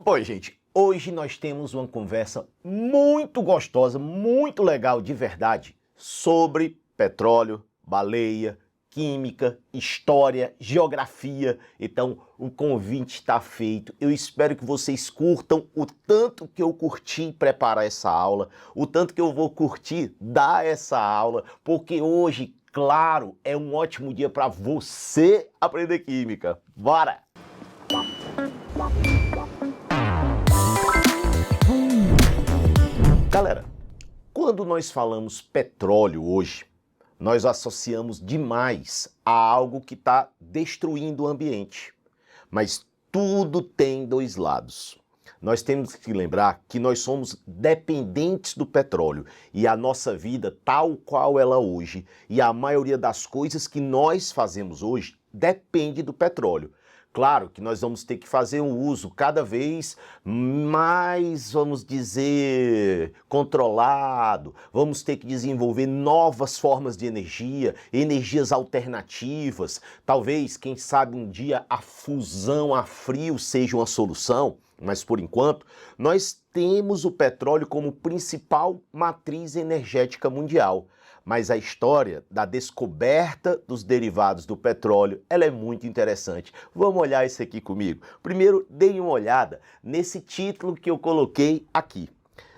Oi, gente. Hoje nós temos uma conversa muito gostosa, muito legal de verdade, sobre petróleo, baleia, química, história, geografia. Então, o convite está feito. Eu espero que vocês curtam o tanto que eu curti preparar essa aula, o tanto que eu vou curtir dar essa aula, porque hoje, claro, é um ótimo dia para você aprender química. Bora! Galera, quando nós falamos petróleo hoje, nós associamos demais a algo que está destruindo o ambiente. Mas tudo tem dois lados. Nós temos que lembrar que nós somos dependentes do petróleo e a nossa vida, tal qual ela hoje, e a maioria das coisas que nós fazemos hoje depende do petróleo. Claro que nós vamos ter que fazer um uso cada vez mais, vamos dizer, controlado. Vamos ter que desenvolver novas formas de energia, energias alternativas. Talvez, quem sabe, um dia a fusão a frio seja uma solução. Mas, por enquanto, nós temos o petróleo como principal matriz energética mundial. Mas a história da descoberta dos derivados do petróleo, ela é muito interessante. Vamos olhar isso aqui comigo. Primeiro, deem uma olhada nesse título que eu coloquei aqui.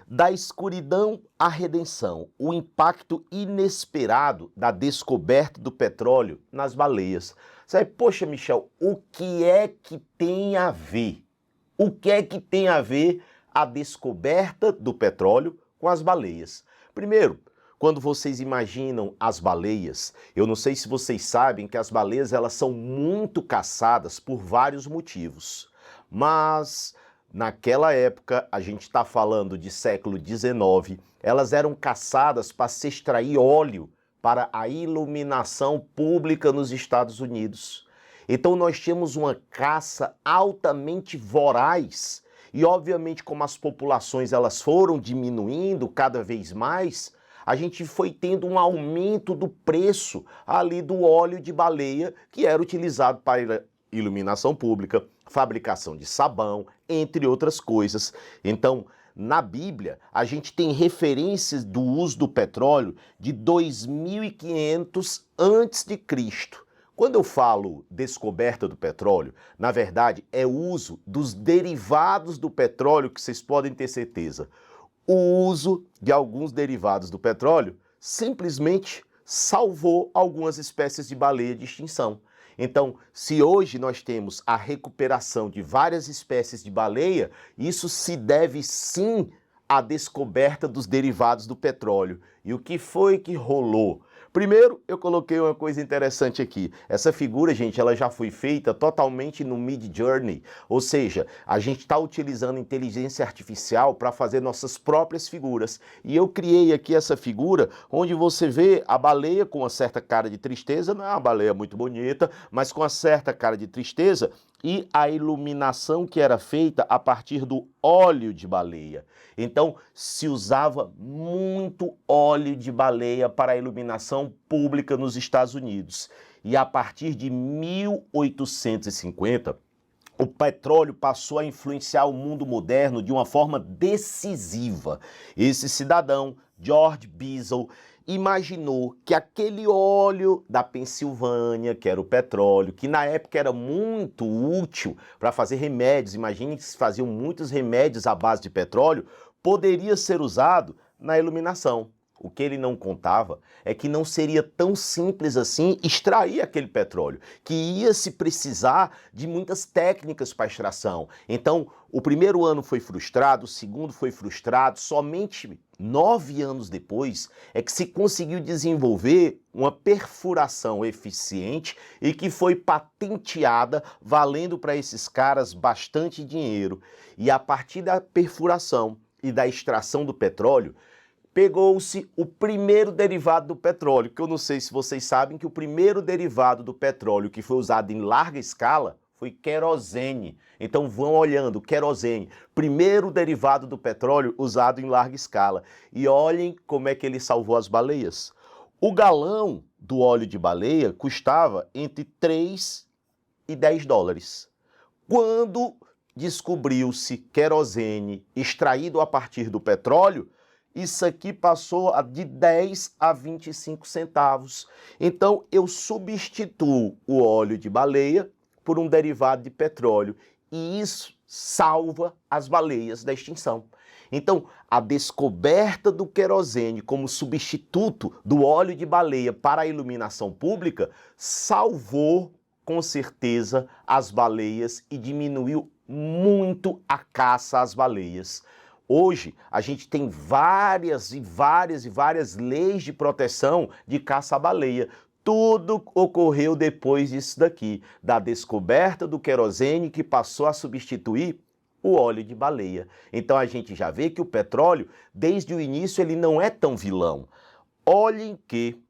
Da escuridão à redenção, o impacto inesperado da descoberta do petróleo nas baleias. Você vai, poxa, Michel, o que é que tem a ver? O que é que tem a ver a descoberta do petróleo com as baleias? Primeiro, quando vocês imaginam as baleias, eu não sei se vocês sabem que as baleias elas são muito caçadas por vários motivos. Mas naquela época, a gente está falando de século XIX, elas eram caçadas para se extrair óleo para a iluminação pública nos Estados Unidos. Então nós tínhamos uma caça altamente voraz e obviamente como as populações elas foram diminuindo cada vez mais, a gente foi tendo um aumento do preço ali do óleo de baleia que era utilizado para iluminação pública, fabricação de sabão, entre outras coisas. Então, na Bíblia, a gente tem referências do uso do petróleo de 2500 a.C. Quando eu falo descoberta do petróleo, na verdade é o uso dos derivados do petróleo que vocês podem ter certeza. O uso de alguns derivados do petróleo simplesmente salvou algumas espécies de baleia de extinção. Então, se hoje nós temos a recuperação de várias espécies de baleia, isso se deve sim à descoberta dos derivados do petróleo. E o que foi que rolou? Primeiro, eu coloquei uma coisa interessante aqui. Essa figura, gente, ela já foi feita totalmente no Midjourney, ou seja, a gente está utilizando inteligência artificial para fazer nossas próprias figuras. E eu criei aqui essa figura onde você vê a baleia com uma certa cara de tristeza, não é uma baleia muito bonita, mas com uma certa cara de tristeza, e a iluminação que era feita a partir do óleo de baleia. Então, se usava muito óleo de baleia para a iluminação pública nos Estados Unidos. E a partir de 1850, o petróleo passou a influenciar o mundo moderno de uma forma decisiva. Esse cidadão, George Beazle, imaginou que aquele óleo da Pensilvânia, que era o petróleo, que na época era muito útil para fazer remédios, imagine que se faziam muitos remédios à base de petróleo, poderia ser usado na iluminação. O que ele não contava é que não seria tão simples assim extrair aquele petróleo, que ia se precisar de muitas técnicas para extração. Então, o primeiro ano foi frustrado, o segundo foi frustrado, somente 9 anos depois é que se conseguiu desenvolver uma perfuração eficiente e que foi patenteada, valendo para esses caras bastante dinheiro. E a partir da perfuração e da extração do petróleo, pegou-se o primeiro derivado do petróleo, que eu não sei se vocês sabem que o primeiro derivado do petróleo que foi usado em larga escala foi querosene. Então vão olhando, querosene, primeiro derivado do petróleo usado em larga escala. E olhem como é que ele salvou as baleias. O galão do óleo de baleia custava entre 3 e 10 dólares. Quando descobriu-se querosene extraído a partir do petróleo, isso aqui passou de 10 a 25 centavos. Então, eu substituo o óleo de baleia por um derivado de petróleo. E isso salva as baleias da extinção. Então, a descoberta do querosene como substituto do óleo de baleia para a iluminação pública salvou, com certeza, as baleias e diminuiu muito a caça às baleias. Hoje, a gente tem várias leis de proteção de caça à baleia. Tudo ocorreu depois disso daqui, da descoberta do querosene que passou a substituir o óleo de baleia. Então a gente já vê que o petróleo, desde o início, ele não é tão vilão. Olhem que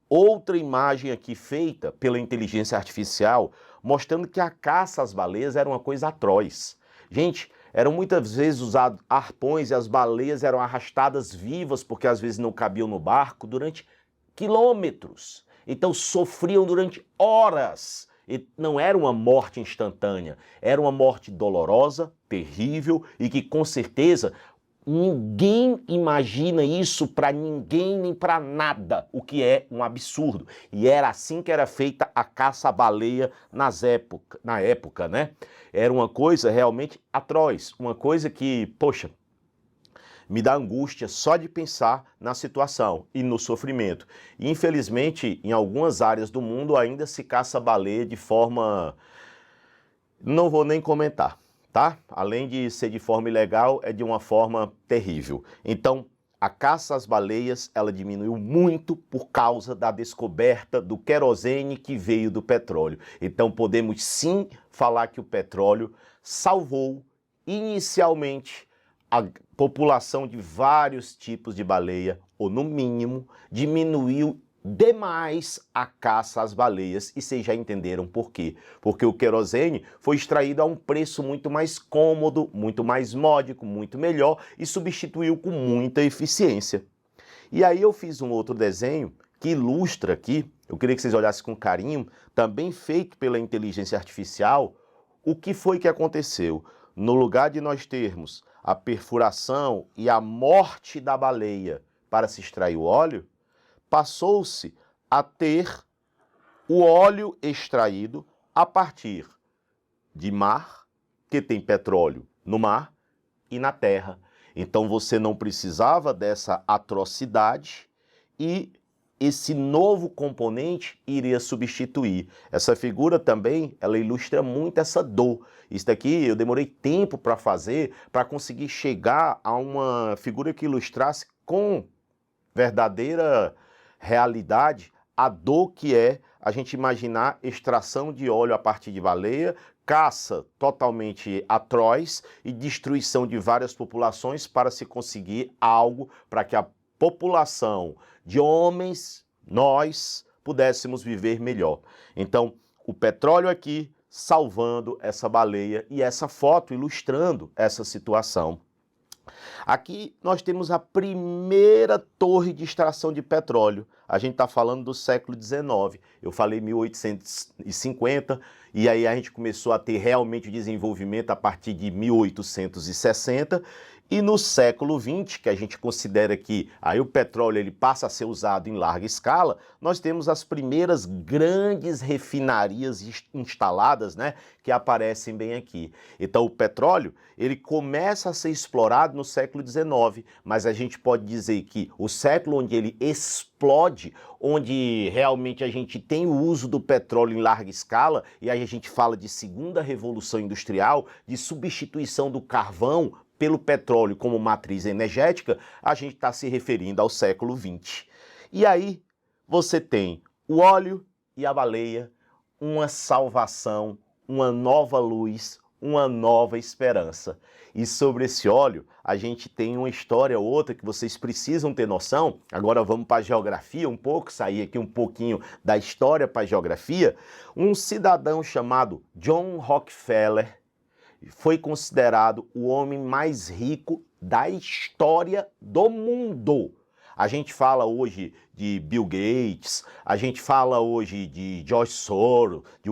outra imagem aqui feita pela inteligência artificial, mostrando que a caça às baleias era uma coisa atroz. Gente, eram muitas vezes usados arpões e as baleias eram arrastadas vivas, porque às vezes não cabiam no barco, durante quilômetros. Então sofriam durante horas. E não era uma morte instantânea, era uma morte dolorosa, terrível e que com certeza ninguém imagina isso para ninguém nem para nada, o que é um absurdo. E era assim que era feita a caça à baleia na época, né? Era uma coisa realmente atroz, uma coisa que, poxa, me dá angústia só de pensar na situação e no sofrimento. E, infelizmente, em algumas áreas do mundo ainda se caça baleia de forma... Não vou nem comentar, tá? Além de ser de forma ilegal, é de uma forma terrível. Então, a caça às baleias, ela diminuiu muito por causa da descoberta do querosene que veio do petróleo. Então, podemos sim falar que o petróleo salvou inicialmente a população de vários tipos de baleia, ou no mínimo, diminuiu demais a caça às baleias, e vocês já entenderam por quê. Porque o querosene foi extraído a um preço muito mais cômodo, muito mais módico, muito melhor, e substituiu com muita eficiência. E aí eu fiz um outro desenho que ilustra aqui, eu queria que vocês olhassem com carinho, também feito pela inteligência artificial, o que foi que aconteceu. No lugar de nós termos a perfuração e a morte da baleia para se extrair o óleo, passou-se a ter o óleo extraído a partir de mar, que tem petróleo no mar e na terra. Então você não precisava dessa atrocidade e esse novo componente iria substituir. Essa figura também, ela ilustra muito essa dor. Isso daqui eu demorei tempo para fazer, para conseguir chegar a uma figura que ilustrasse com verdadeira realidade a dor que é a gente imaginar extração de óleo a partir de baleia, caça totalmente atroz e destruição de várias populações para se conseguir algo para que a população de homens, nós, pudéssemos viver melhor. Então, o petróleo aqui salvando essa baleia e essa foto ilustrando essa situação. Aqui nós temos a primeira torre de extração de petróleo. A gente está falando do século XIX. Eu falei 1850 e aí a gente começou a ter realmente o desenvolvimento a partir de 1860. E no século XX, que a gente considera que aí o petróleo ele passa a ser usado em larga escala, nós temos as primeiras grandes refinarias instaladas, né, que aparecem bem aqui. Então o petróleo ele começa a ser explorado no século XIX, mas a gente pode dizer que o século onde ele explode, onde realmente a gente tem o uso do petróleo em larga escala, e aí a gente fala de segunda revolução industrial, de substituição do carvão pelo petróleo como matriz energética, a gente está se referindo ao século XX. E aí você tem o óleo e a baleia, uma salvação, uma nova luz, uma nova esperança. E sobre esse óleo, a gente tem uma história ou outra que vocês precisam ter noção. Agora vamos para a geografia um pouco, sair aqui um pouquinho da história para a geografia. Um cidadão chamado John Rockefeller foi considerado o homem mais rico da história do mundo. A gente fala hoje de Bill Gates, a gente fala hoje de George Soros, de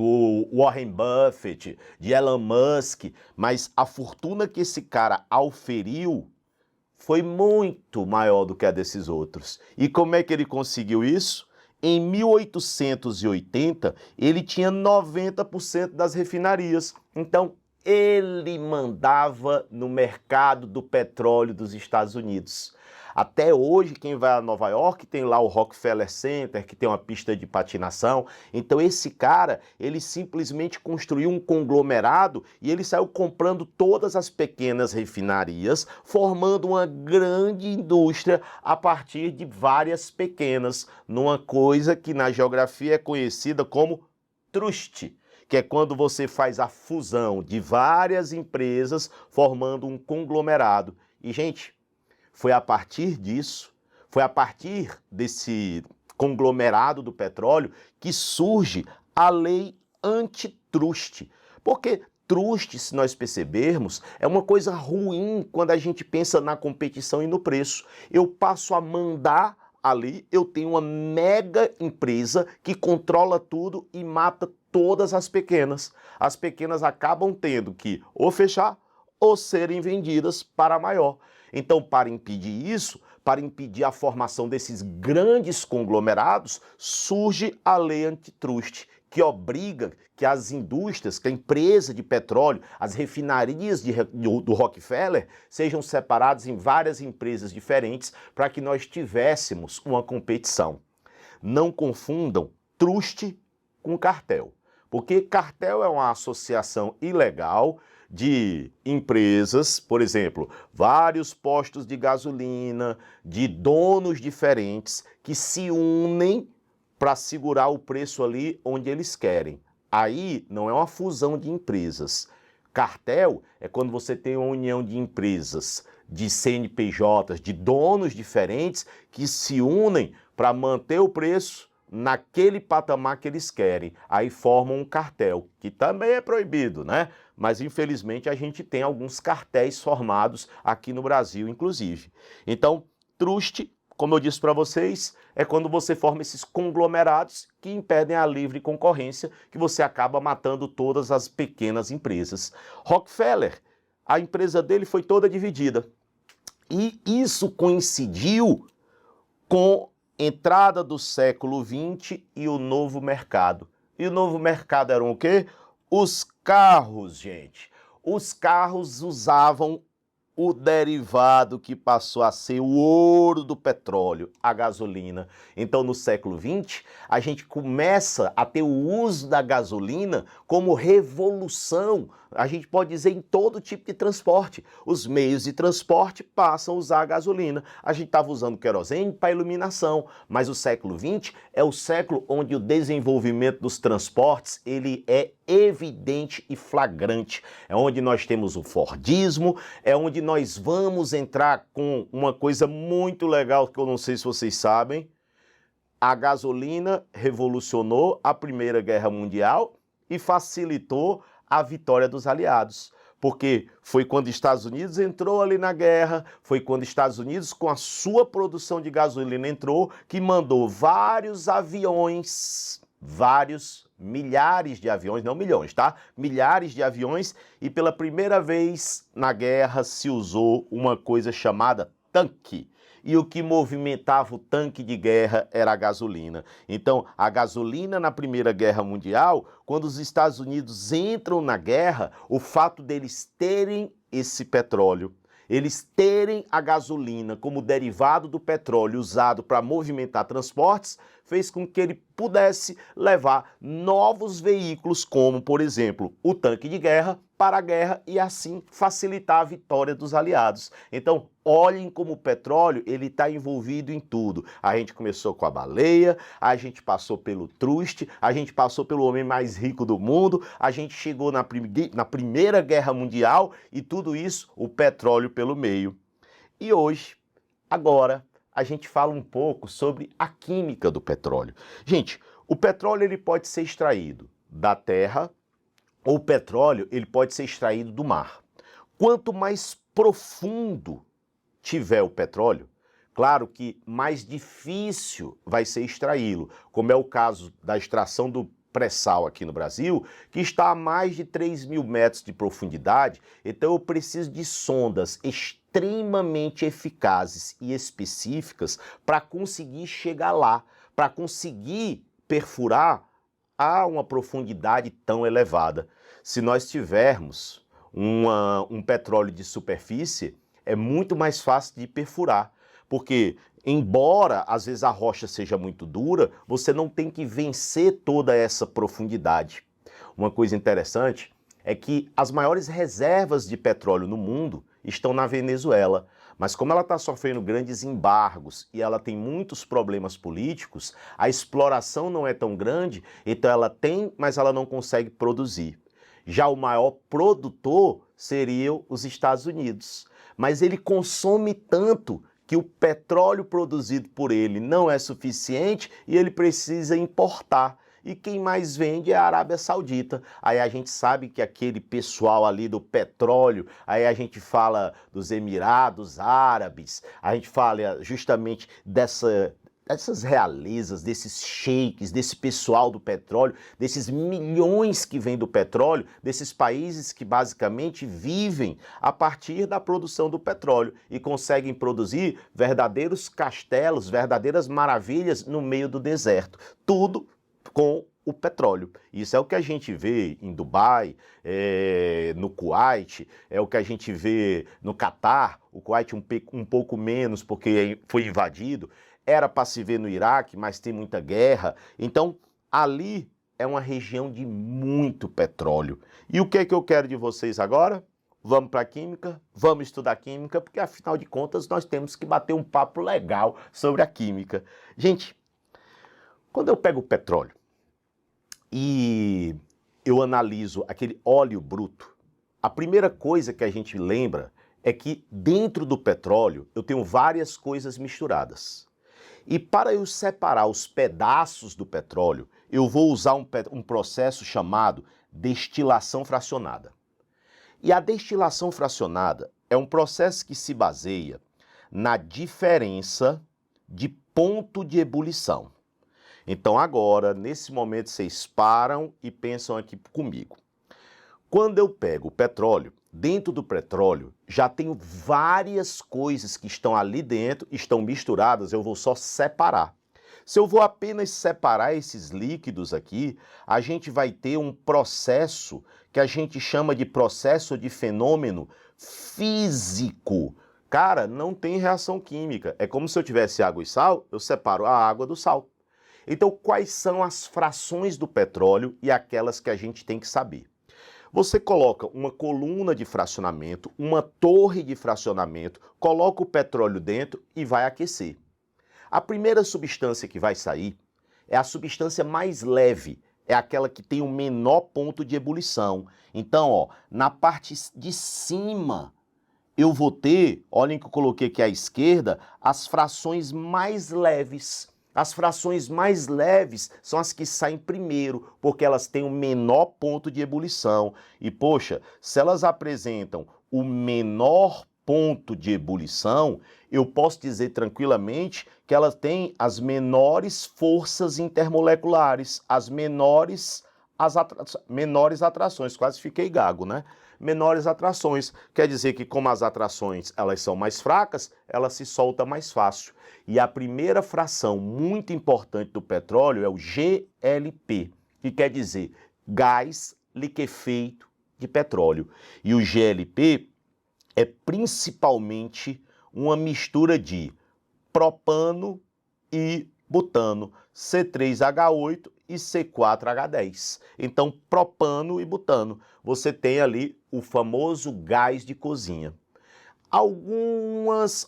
Warren Buffett, de Elon Musk, mas a fortuna que esse cara auferiu foi muito maior do que a desses outros. E como é que ele conseguiu isso? Em 1880, ele tinha 90% das refinarias. Então, ele mandava no mercado do petróleo dos Estados Unidos. Até hoje, quem vai a Nova York tem lá o Rockefeller Center, que tem uma pista de patinação. Então esse cara, ele simplesmente construiu um conglomerado e ele saiu comprando todas as pequenas refinarias, formando uma grande indústria a partir de várias pequenas, numa coisa que na geografia é conhecida como truste, que é quando você faz a fusão de várias empresas formando um conglomerado. E, gente, foi a partir disso, foi a partir desse conglomerado do petróleo que surge a lei antitruste. Porque truste, se nós percebermos, é uma coisa ruim quando a gente pensa na competição e no preço. Eu passo a mandar ali, eu tenho uma mega empresa que controla tudo e mata todas as pequenas. As pequenas acabam tendo que ou fechar ou serem vendidas para a maior. Então, para impedir isso, para impedir a formação desses grandes conglomerados, surge a lei antitruste, que obriga que as indústrias, que a empresa de petróleo, as refinarias do Rockefeller, sejam separadas em várias empresas diferentes para que nós tivéssemos uma competição. Não confundam truste com cartel, porque cartel é uma associação ilegal de empresas, por exemplo, vários postos de gasolina, de donos diferentes que se unem para segurar o preço ali onde eles querem. Aí não é uma fusão de empresas. Cartel é quando você tem uma união de empresas, de CNPJs, de donos diferentes que se unem para manter o preço naquele patamar que eles querem. Aí formam um cartel, que também é proibido, né? Mas infelizmente a gente tem alguns cartéis formados aqui no Brasil, inclusive. Então, truste, como eu disse para vocês, é quando você forma esses conglomerados que impedem a livre concorrência, que você acaba matando todas as pequenas empresas. Rockefeller, a empresa dele foi toda dividida. E isso coincidiu com entrada do século XX e o novo mercado. E o novo mercado eram o quê? Os carros, gente. Os carros usavam o derivado que passou a ser o ouro do petróleo, a gasolina. Então, no século XX, a gente começa a ter o uso da gasolina como revolução, a gente pode dizer, em todo tipo de transporte. Os meios de transporte passam a usar a gasolina. A gente estava usando querosene para iluminação, mas o século XX é o século onde o desenvolvimento dos transportes ele é evidente e flagrante. É onde nós temos o Fordismo, é onde nós vamos entrar com uma coisa muito legal que eu não sei se vocês sabem. A gasolina revolucionou a Primeira Guerra Mundial e facilitou a vitória dos aliados. Porque foi quando os Estados Unidos entrou ali na guerra, foi quando os Estados Unidos, com a sua produção de gasolina, entrou, que mandou vários aviões, milhares de aviões, não milhões, tá? Milhares de aviões, e pela primeira vez na guerra se usou uma coisa chamada tanque. E o que movimentava o tanque de guerra era a gasolina. Então, a gasolina na Primeira Guerra Mundial, quando os Estados Unidos entram na guerra, o fato deles terem esse petróleo, eles terem a gasolina como derivado do petróleo usado para movimentar transportes, fez com que ele pudesse levar novos veículos, como, por exemplo, o tanque de guerra, para a guerra e assim facilitar a vitória dos aliados. Então, olhem como o petróleo ele está envolvido em tudo. A gente começou com a baleia, a gente passou pelo truste, a gente passou pelo homem mais rico do mundo, a gente chegou na Primeira Guerra Mundial e tudo isso, o petróleo pelo meio. E hoje, agora, a gente fala um pouco sobre a química do petróleo. Gente, o petróleo ele pode ser extraído da terra, ou o petróleo ele pode ser extraído do mar. Quanto mais profundo tiver o petróleo, Claro que mais difícil vai ser extraí-lo, como é o caso da extração do pré-sal aqui no Brasil, que está a mais de 3.000 metros de profundidade, então eu preciso de sondas extremamente eficazes e específicas para conseguir chegar lá, para conseguir perfurar a uma profundidade tão elevada. Se nós tivermos um petróleo de superfície, é muito mais fácil de perfurar, porque embora às vezes a rocha seja muito dura, você não tem que vencer toda essa profundidade. Uma coisa interessante é que as maiores reservas de petróleo no mundo estão na Venezuela, mas como ela está sofrendo grandes embargos e ela tem muitos problemas políticos, a exploração não é tão grande, então ela tem, mas ela não consegue produzir. Já o maior produtor seriam os Estados Unidos, mas ele consome tanto que o petróleo produzido por ele não é suficiente e ele precisa importar. E quem mais vende é a Arábia Saudita. Aí a gente sabe que aquele pessoal ali do petróleo, aí a gente fala dos Emirados Árabes, a gente fala justamente dessas realezas, desses sheiks, desse pessoal do petróleo, desses milhões que vêm do petróleo, desses países que basicamente vivem a partir da produção do petróleo e conseguem produzir verdadeiros castelos, verdadeiras maravilhas no meio do deserto. Tudo com o petróleo. Isso é o que a gente vê em Dubai, no Kuwait, é o que a gente vê no Catar, o Kuwait um pouco menos porque foi invadido, era para se ver no Iraque, mas tem muita guerra, então ali é uma região de muito petróleo. E o que é que eu quero de vocês agora? Vamos para a química, vamos estudar química, porque afinal de contas nós temos que bater um papo legal sobre a química. Gente, quando eu pego o petróleo, e eu analiso aquele óleo bruto, a primeira coisa que a gente lembra é que dentro do petróleo eu tenho várias coisas misturadas. E para eu separar os pedaços do petróleo, eu vou usar um processo chamado destilação fracionada. E a destilação fracionada é um processo que se baseia na diferença de ponto de ebulição. Então agora, nesse momento, vocês param e pensam aqui comigo. Quando eu pego o petróleo, dentro do petróleo já tenho várias coisas que estão ali dentro, estão misturadas, eu vou só separar. Se eu vou apenas separar esses líquidos aqui, a gente vai ter um processo que a gente chama de processo de fenômeno físico. Cara, não tem reação química. É como se eu tivesse água e sal, eu separo a água do sal. Então, quais são as frações do petróleo e aquelas que a gente tem que saber? Você coloca uma coluna de fracionamento, uma torre de fracionamento, coloca o petróleo dentro e vai aquecer. A primeira substância que vai sair é a substância mais leve, é aquela que tem o menor ponto de ebulição. Então, ó, na parte de cima eu vou ter, olhem que eu coloquei aqui à esquerda, as frações mais leves. As frações mais leves são as que saem primeiro, porque elas têm o menor ponto de ebulição. E, poxa, se elas apresentam o menor ponto de ebulição, eu posso dizer tranquilamente que elas têm as menores forças intermoleculares, as menores atrações. Quase fiquei gago, né? Menores atrações. Quer dizer que como as atrações elas são mais fracas, ela se solta mais fácil. E a primeira fração muito importante do petróleo é o GLP, que quer dizer gás liquefeito de petróleo. E o GLP é principalmente uma mistura de propano e butano, C3H8 e C4H10. Então, propano e butano. Você tem ali o famoso gás de cozinha. Algumas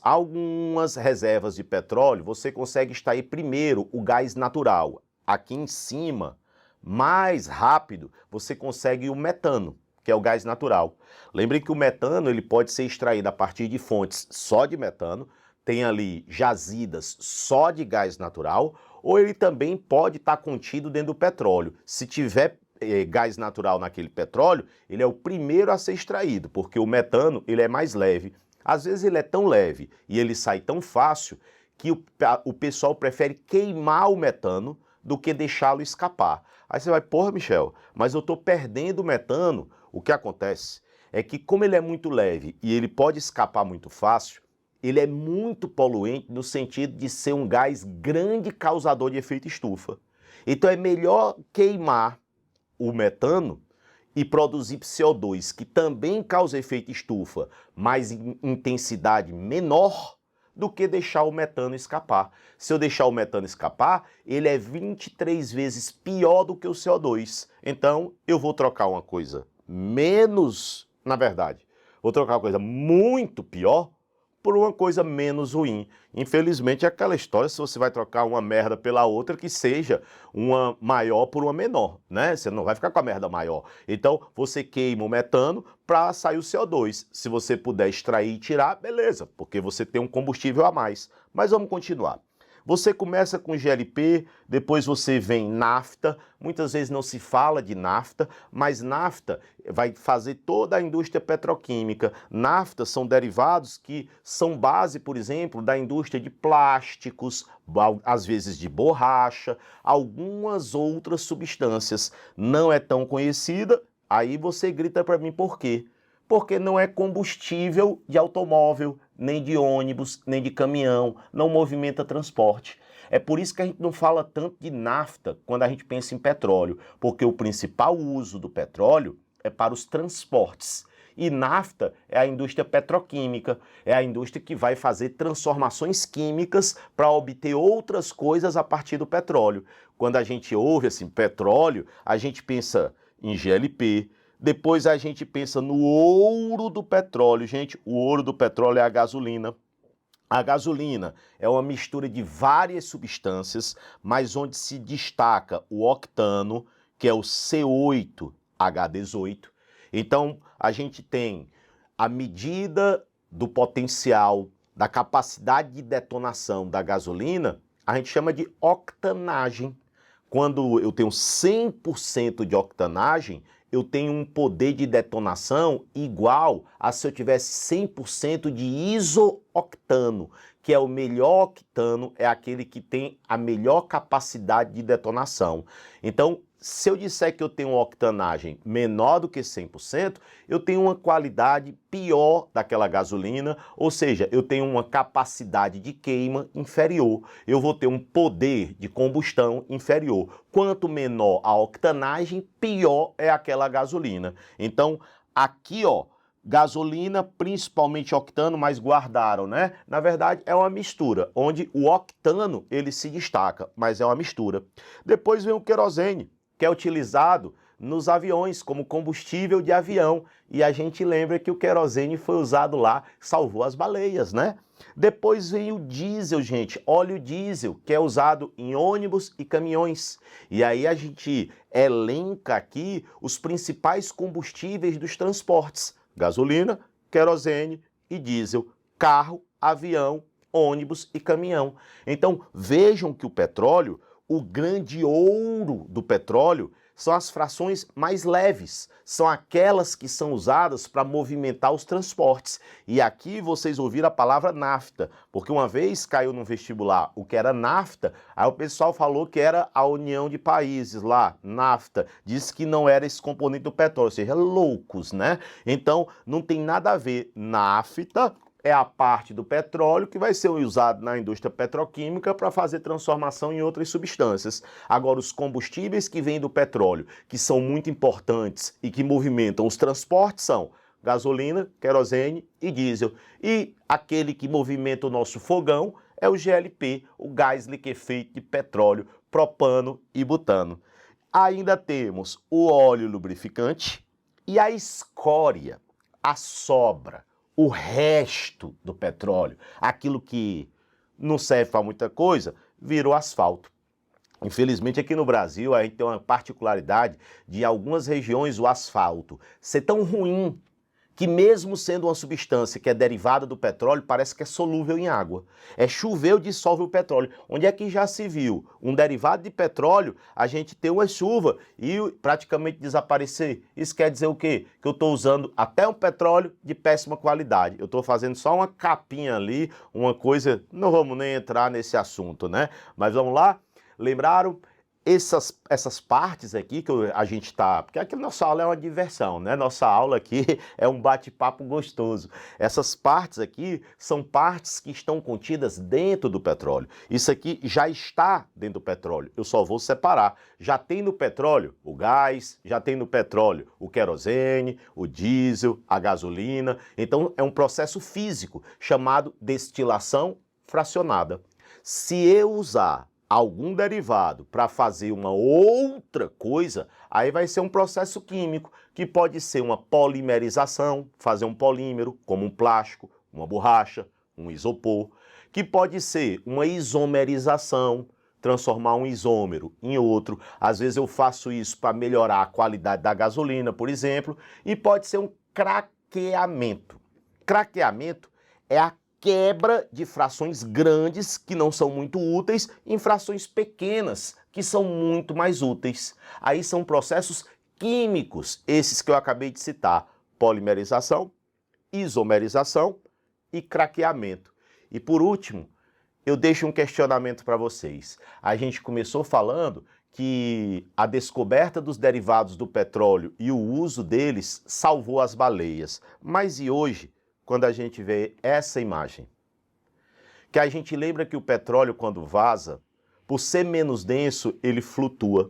reservas de petróleo, você consegue extrair primeiro o gás natural. Aqui em cima, mais rápido, você consegue o metano, que é o gás natural. Lembrem que o metano ele pode ser extraído a partir de fontes só de metano, tem ali jazidas só de gás natural, ou ele também pode estar contido dentro do petróleo. Se tiver gás natural naquele petróleo, ele é o primeiro a ser extraído, porque o metano ele é mais leve. Às vezes ele é tão leve e ele sai tão fácil que o pessoal prefere queimar o metano do que deixá-lo escapar. Aí você vai, porra, Michel, mas eu estou perdendo o metano. O que acontece é que, como ele é muito leve e ele pode escapar muito fácil, ele é muito poluente no sentido de ser um gás grande causador de efeito estufa. Então é melhor queimar o metano e produzir CO2, que também causa efeito estufa, mas em intensidade menor, do que deixar o metano escapar. Se eu deixar o metano escapar, ele é 23 vezes pior do que o CO2. Então, eu vou trocar uma coisa menos, na verdade, vou trocar uma coisa muito pior por uma coisa menos ruim. Infelizmente, é aquela história, se você vai trocar uma merda pela outra, que seja uma maior por uma menor, né? Você não vai ficar com a merda maior. Então, você queima o metano para sair o CO2. Se você puder extrair e tirar, beleza, porque você tem um combustível a mais. Mas vamos continuar. Você começa com GLP, depois você vem nafta, muitas vezes não se fala de nafta, mas nafta vai fazer toda a indústria petroquímica. Nafta são derivados que são base, por exemplo, da indústria de plásticos, às vezes de borracha, algumas outras substâncias. Não é tão conhecida, aí você grita para mim por quê? Porque não é combustível de automóvel, nem de ônibus, nem de caminhão, não movimenta transporte. É por isso que a gente não fala tanto de nafta quando a gente pensa em petróleo, porque o principal uso do petróleo é para os transportes. E nafta é a indústria petroquímica, é a indústria que vai fazer transformações químicas para obter outras coisas a partir do petróleo. Quando a gente ouve assim, petróleo, a gente pensa em GLP, depois a gente pensa no ouro do petróleo. Gente, o ouro do petróleo é a gasolina. A gasolina é uma mistura de várias substâncias, mas onde se destaca o octano, que é o C8H18. Então, a gente tem a medida do potencial, da capacidade de detonação da gasolina, a gente chama de octanagem. Quando eu tenho 100% de octanagem, eu tenho um poder de detonação igual a se eu tivesse 100% de isooctano, que é o melhor octano, é aquele que tem a melhor capacidade de detonação. Então, se eu disser que eu tenho uma octanagem menor do que 100%, eu tenho uma qualidade pior daquela gasolina, ou seja, eu tenho uma capacidade de queima inferior, eu vou ter um poder de combustão inferior. Quanto menor a octanagem, pior é aquela gasolina. Então, aqui, ó, gasolina, principalmente octano, mas guardaram, né? Na verdade, é uma mistura, onde o octano, ele se destaca, mas é uma mistura. Depois vem o querosene, que é utilizado nos aviões como combustível de avião. E a gente lembra que o querosene foi usado lá, salvou as baleias, né? Depois vem o diesel, gente, óleo diesel, que é usado em ônibus e caminhões. E aí a gente elenca aqui os principais combustíveis dos transportes: gasolina, querosene e diesel, carro, avião, ônibus e caminhão. Então vejam que o petróleo, o grande ouro do petróleo, são as frações mais leves, são aquelas que são usadas para movimentar os transportes. E aqui vocês ouviram a palavra nafta, porque uma vez caiu no vestibular o que era nafta, aí o pessoal falou que era a União de Países lá, nafta, disse que não era esse componente do petróleo, ou seja, loucos, né? Então não tem nada a ver. Nafta é a parte do petróleo que vai ser usado na indústria petroquímica para fazer transformação em outras substâncias. Agora, os combustíveis que vêm do petróleo, que são muito importantes e que movimentam os transportes, são gasolina, querosene e diesel. E aquele que movimenta o nosso fogão é o GLP, o gás liquefeito de petróleo, propano e butano. Ainda temos o óleo lubrificante e a escória, a sobra, o resto do petróleo, aquilo que não serve para muita coisa, virou asfalto. Infelizmente, aqui no Brasil, a gente tem uma particularidade de algumas regiões o asfalto ser tão ruim que mesmo sendo uma substância que é derivada do petróleo, parece que é solúvel em água. É choveu, dissolve o petróleo. Onde é que já se viu um derivado de petróleo, a gente ter uma chuva e praticamente desaparecer? Isso quer dizer o quê? Que eu estou usando até um petróleo de péssima qualidade. Eu estou fazendo só uma capinha ali, uma coisa, não vamos nem entrar nesse assunto, né? Mas vamos lá? Lembraram? Essas partes aqui que a gente está... Porque aqui nossa aula é uma diversão, né? Nossa aula aqui é um bate-papo gostoso. Essas partes aqui são partes que estão contidas dentro do petróleo. Isso aqui já está dentro do petróleo. Eu só vou separar. Já tem no petróleo o gás, já tem no petróleo o querosene, o diesel, a gasolina. Então é um processo físico chamado destilação fracionada. Se eu usar algum derivado para fazer uma outra coisa, aí vai ser um processo químico, que pode ser uma polimerização, fazer um polímero, como um plástico, uma borracha, um isopor, que pode ser uma isomerização, transformar um isômero em outro. Às vezes eu faço isso para melhorar a qualidade da gasolina, por exemplo, e pode ser um craqueamento. Craqueamento é a quebra de frações grandes, que não são muito úteis, em frações pequenas, que são muito mais úteis. Aí são processos químicos, esses que eu acabei de citar: polimerização, isomerização e craqueamento. E por último, eu deixo um questionamento para vocês. A gente começou falando que a descoberta dos derivados do petróleo e o uso deles salvou as baleias. Mas e hoje, quando a gente vê essa imagem? Que a gente lembra que o petróleo, quando vaza, por ser menos denso, ele flutua.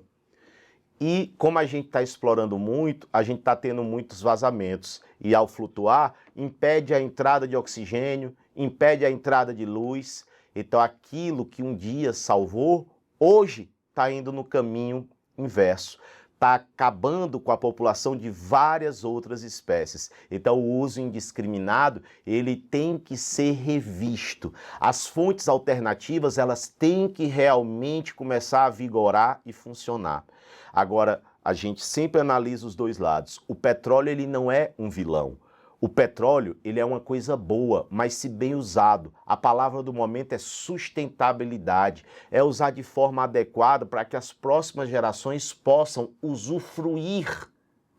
E como a gente está explorando muito, a gente está tendo muitos vazamentos. E ao flutuar, impede a entrada de oxigênio, impede a entrada de luz. Então aquilo que um dia salvou, hoje está indo no caminho inverso. Está acabando com a população de várias outras espécies. Então o uso indiscriminado, ele tem que ser revisto. As fontes alternativas, elas têm que realmente começar a vigorar e funcionar. Agora, a gente sempre analisa os dois lados. O petróleo, ele não é um vilão. O petróleo, ele é uma coisa boa, mas se bem usado. A palavra do momento é sustentabilidade. É usar de forma adequada para que as próximas gerações possam usufruir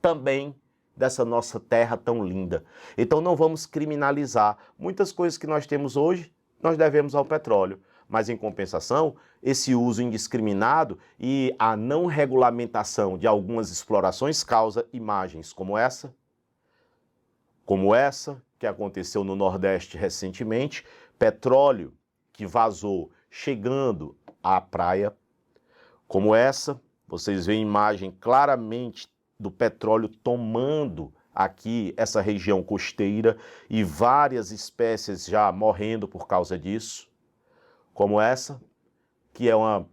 também dessa nossa terra tão linda. Então não vamos criminalizar. Muitas coisas que nós temos hoje, nós devemos ao petróleo. Mas, em compensação, esse uso indiscriminado e a não regulamentação de algumas explorações causa imagens como essa que aconteceu no Nordeste recentemente, petróleo que vazou chegando à praia, como essa, vocês veem imagem claramente do petróleo tomando aqui essa região costeira e várias espécies já morrendo por causa disso, como essa, que é uma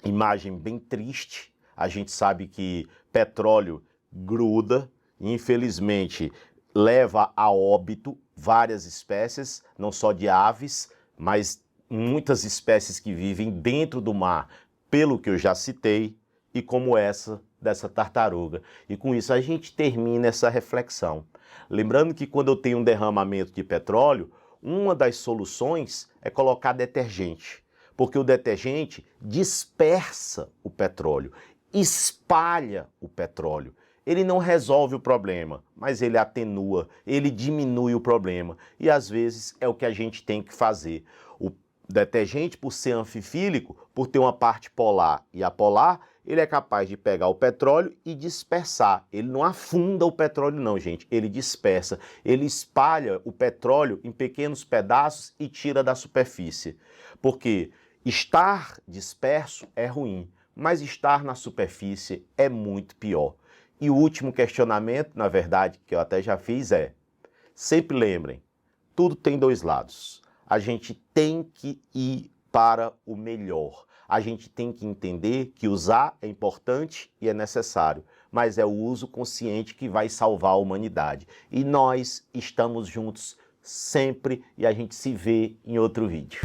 imagem bem triste. A gente sabe que petróleo gruda, e infelizmente leva a óbito várias espécies, não só de aves, mas muitas espécies que vivem dentro do mar, pelo que eu já citei, e como essa dessa tartaruga. E com isso a gente termina essa reflexão. Lembrando que quando eu tenho um derramamento de petróleo, uma das soluções é colocar detergente, porque o detergente dispersa o petróleo, espalha o petróleo. Ele não resolve o problema, mas ele atenua, ele diminui o problema. E às vezes é o que a gente tem que fazer. O detergente, por ser anfifílico, por ter uma parte polar e apolar, ele é capaz de pegar o petróleo e dispersar. Ele não afunda o petróleo não, gente. Ele dispersa. Ele espalha o petróleo em pequenos pedaços e tira da superfície. Porque estar disperso é ruim, mas estar na superfície é muito pior. E o último questionamento, na verdade, que eu até já fiz é: sempre lembrem, tudo tem dois lados. A gente tem que ir para o melhor. A gente tem que entender que usar é importante e é necessário, mas é o uso consciente que vai salvar a humanidade. E nós estamos juntos sempre e a gente se vê em outro vídeo.